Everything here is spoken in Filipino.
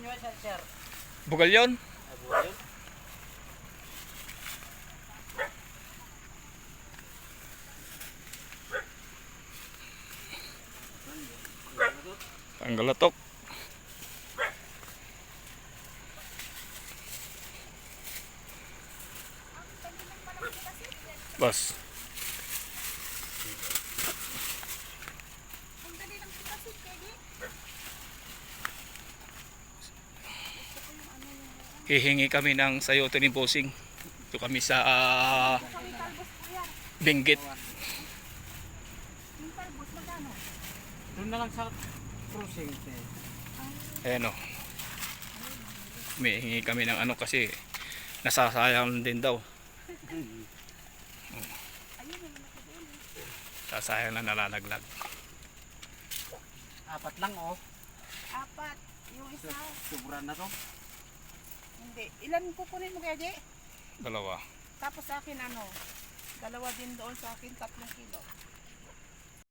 nyo, sir. Bugal yun? Ay, buhay yun. Ang galatok. Bas. Hihingi kami ng sayote ni Bossing. Ito kami sa Benguet. Doon na lang sa crossing. Ayan o. May hingi kami ng ano kasi nasasayang din daw. Sasayang na nalalaglag. Apat lang, oh. Apat. Yung isa. Sobra na to. Hindi. Ilan kukunin mo kaya, Di? Dalawa. Tapos sa akin ano? Dalawa din doon sa akin, 3 kilo.